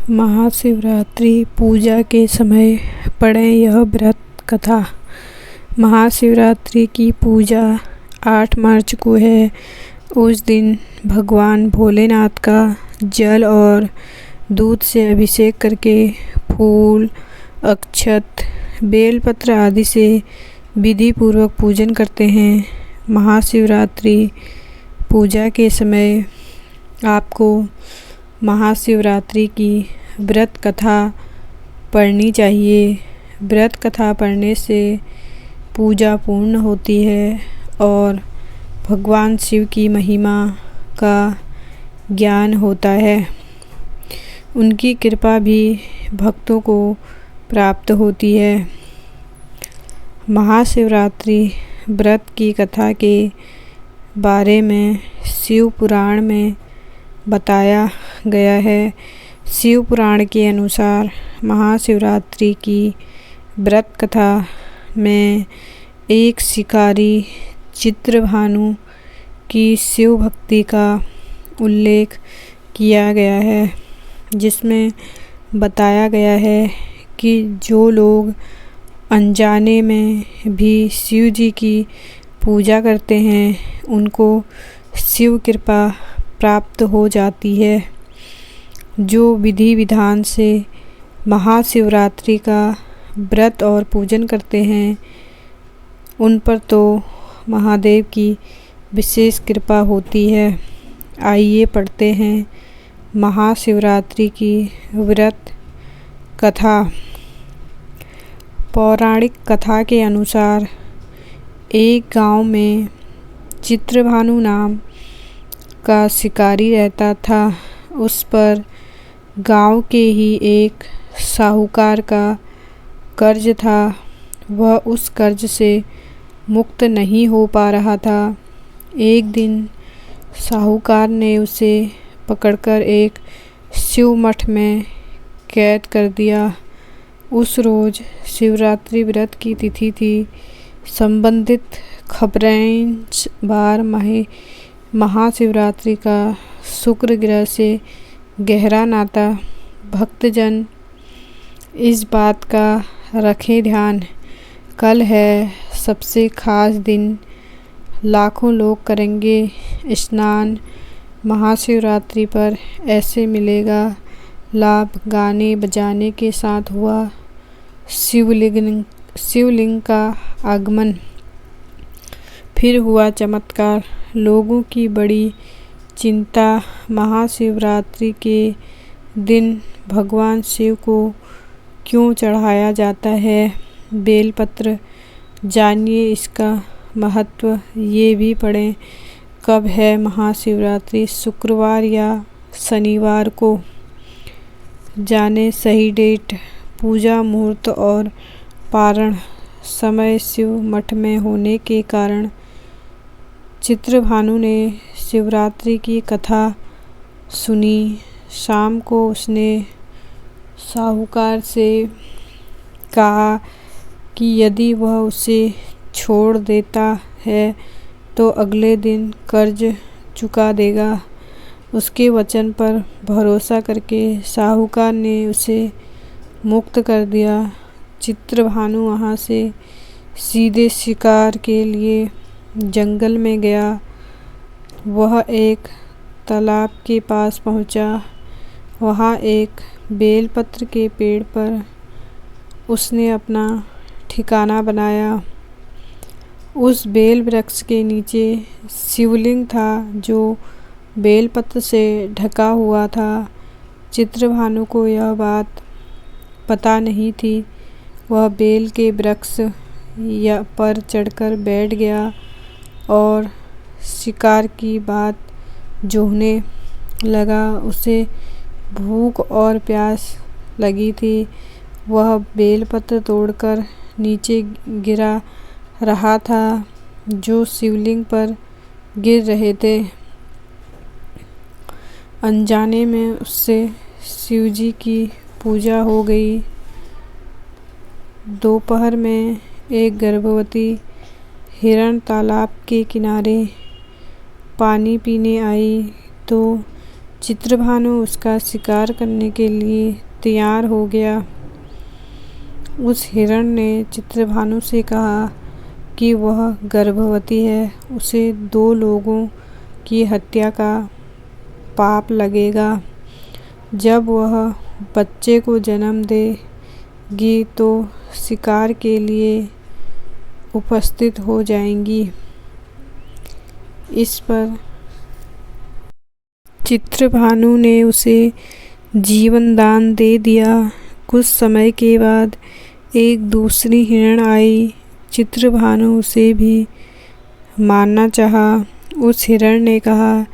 महाशिवरात्रि पूजा के समय पढ़ें यह व्रत कथा। महाशिवरात्रि की पूजा 8 मार्च को है। उस दिन भगवान भोलेनाथ का जल और दूध से अभिषेक करके फूल, अक्षत, बेलपत्र आदि से विधि पूर्वक पूजन करते हैं। महाशिवरात्रि पूजा के समय आपको महाशिवरात्रि की व्रत कथा पढ़नी चाहिए। व्रत कथा पढ़ने से पूजा पूर्ण होती है और भगवान शिव की महिमा का ज्ञान होता है। उनकी कृपा भी भक्तों को प्राप्त होती है। महाशिवरात्रि व्रत की कथा के बारे में शिव पुराण में बताया गया है। शिव पुराण के अनुसार महाशिवरात्रि की व्रत कथा में एक शिकारी चित्रभानु की शिव भक्ति का उल्लेख किया गया है, जिसमें बताया गया है कि जो लोग अनजाने में भी शिव जी की पूजा करते हैं, उनको शिव कृपा प्राप्त हो जाती है। जो विधि विधान से महाशिवरात्रि का व्रत और पूजन करते हैं, उन पर तो महादेव की विशेष कृपा होती है। आइए पढ़ते हैं महाशिवरात्रि की व्रत कथा। पौराणिक कथा के अनुसार एक गांव में चित्रभानु नाम का शिकारी रहता था। उस पर गांव के ही एक साहूकार का कर्ज था। वह उस कर्ज से मुक्त नहीं हो पा रहा था। एक दिन साहूकार ने उसे पकड़कर एक शिव मठ में कैद कर दिया। उस रोज़ शिवरात्रि व्रत की तिथि थी। संबंधित खबरें बार महाशिवरात्रि का शुक्र ग्रह से गहरा नाता। भक्तजन इस बात का रखें ध्यान, कल है सबसे खास दिन। लाखों लोग करेंगे स्नान। महाशिवरात्रि पर ऐसे मिलेगा लाभ। गाने बजाने के साथ हुआ शिवलिंग का आगमन। फिर हुआ चमत्कार। लोगों की बड़ी चिंता। महाशिवरात्रि के दिन भगवान शिव को क्यों चढ़ाया जाता है बेलपत्र? जानिए इसका महत्व। ये भी पढ़ें कब है महाशिवरात्रि, शुक्रवार या शनिवार को। जाने सही डेट, पूजा मुहूर्त और पारण समय। शिव मठ में होने के कारण चित्रभानु ने शिवरात्रि की कथा सुनी। शाम को उसने साहूकार से कहा कि यदि वह उसे छोड़ देता है तो अगले दिन कर्ज चुका देगा। उसके वचन पर भरोसा करके साहूकार ने उसे मुक्त कर दिया। चित्रभानु वहाँ से सीधे शिकार के लिए जंगल में गया। वह एक तालाब के पास पहुँचा। वहाँ एक बेलपत्र के पेड़ पर उसने अपना ठिकाना बनाया। उस बेल वृक्ष के नीचे शिवलिंग था, जो बेलपत्र से ढका हुआ था। चित्रभानु को यह बात पता नहीं थी। वह बेल के वृक्ष पर चढ़कर बैठ गया और शिकार की बात जोहने लगा। उसे भूख और प्यास लगी थी। वह बेलपत्र तोड़कर नीचे गिरा रहा था, जो शिवलिंग पर गिर रहे थे। अनजाने में उससे शिवजी की पूजा हो गई। दोपहर में एक गर्भवती हिरण तालाब के किनारे पानी पीने आई तो चित्रभानु उसका शिकार करने के लिए तैयार हो गया। उस हिरण ने चित्रभानु से कहा कि वह गर्भवती है, उसे 2 लोगों की हत्या का पाप लगेगा। जब वह बच्चे को जन्म देगी तो शिकार के लिए उपस्थित हो जाएंगी। इस पर चित्रभानु ने उसे जीवन दान दे दिया। कुछ समय के बाद एक दूसरी हिरण आई। चित्रभानु उसे भी मारना चाहा। उस हिरण ने कहा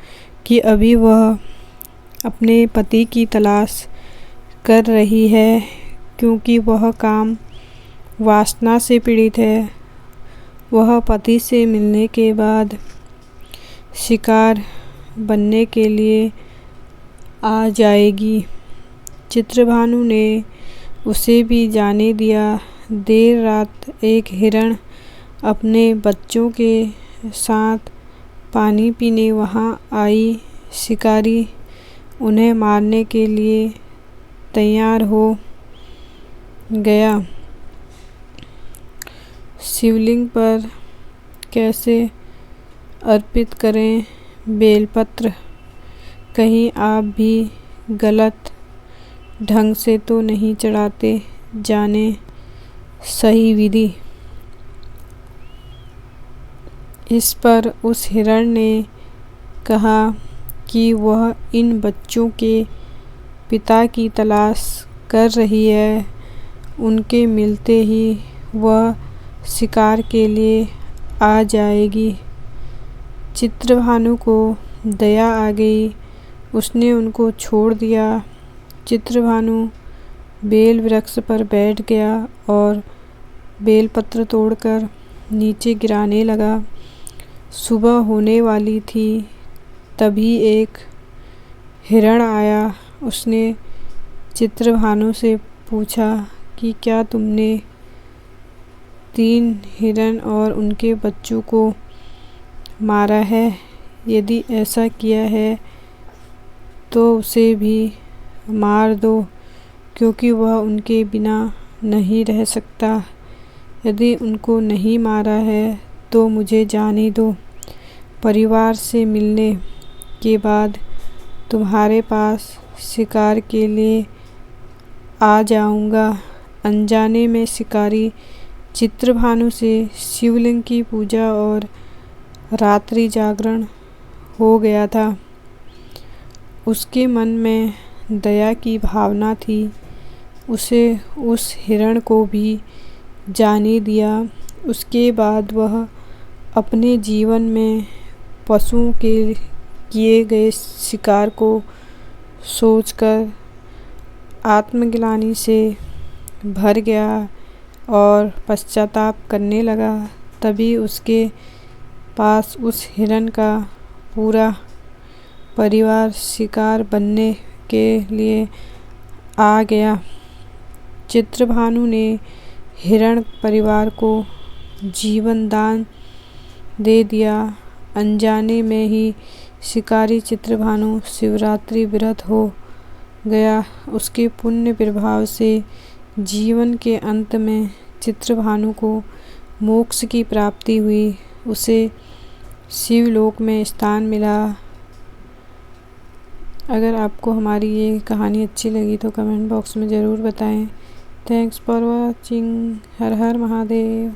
कि अभी वह अपने पति की तलाश कर रही है, क्योंकि वह काम वासना से पीड़ित है। वह पति से मिलने के बाद शिकार बनने के लिए आ जाएगी। चित्रभानु ने उसे भी जाने दिया। देर रात एक हिरण अपने बच्चों के साथ पानी पीने वहाँ आई। शिकारी उन्हें मारने के लिए तैयार हो गया। शिवलिंग पर कैसे अर्पित करें बेलपत्र? कहीं आप भी गलत ढंग से तो नहीं चढ़ाते? जाने सही विधि। इस पर उस हिरण ने कहा कि वह इन बच्चों के पिता की तलाश कर रही है। उनके मिलते ही वह शिकार के लिए आ जाएगी। चित्रभानु को दया आ गई। उसने उनको छोड़ दिया। चित्रभानु बेल वृक्ष पर बैठ गया और बेलपत्र तोड़कर नीचे गिराने लगा। सुबह होने वाली थी, तभी एक हिरण आया। उसने चित्रभानु से पूछा कि क्या तुमने 3 हिरण और उनके बच्चों को मारा है? यदि ऐसा किया है तो उसे भी मार दो, क्योंकि वह उनके बिना नहीं रह सकता। यदि उनको नहीं मारा है तो मुझे जाने दो। परिवार से मिलने के बाद तुम्हारे पास शिकार के लिए आ जाऊंगा। अनजाने में शिकारी चित्रभानु से शिवलिंग की पूजा और रात्रि जागरण हो गया था। उसके मन में दया की भावना थी। उसे उस हिरण को भी जाने दिया। उसके बाद वह अपने जीवन में पशुओं के किए गए शिकार को सोचकर आत्मग्लानि से भर गया और पश्चाताप करने लगा। तभी उसके पास उस हिरण का पूरा परिवार शिकार बनने के लिए आ गया। चित्रभानु ने हिरण परिवार को जीवन दान दे दिया। अनजाने में ही शिकारी चित्रभानु शिवरात्रि व्रत हो गया। उसके पुण्य प्रभाव से जीवन के अंत में चित्रभानु को मोक्ष की प्राप्ति हुई। उसे शिवलोक में स्थान मिला। अगर आपको हमारी ये कहानी अच्छी लगी तो कमेंट बॉक्स में ज़रूर बताएं। Thanks for watching. Her her Mahadev.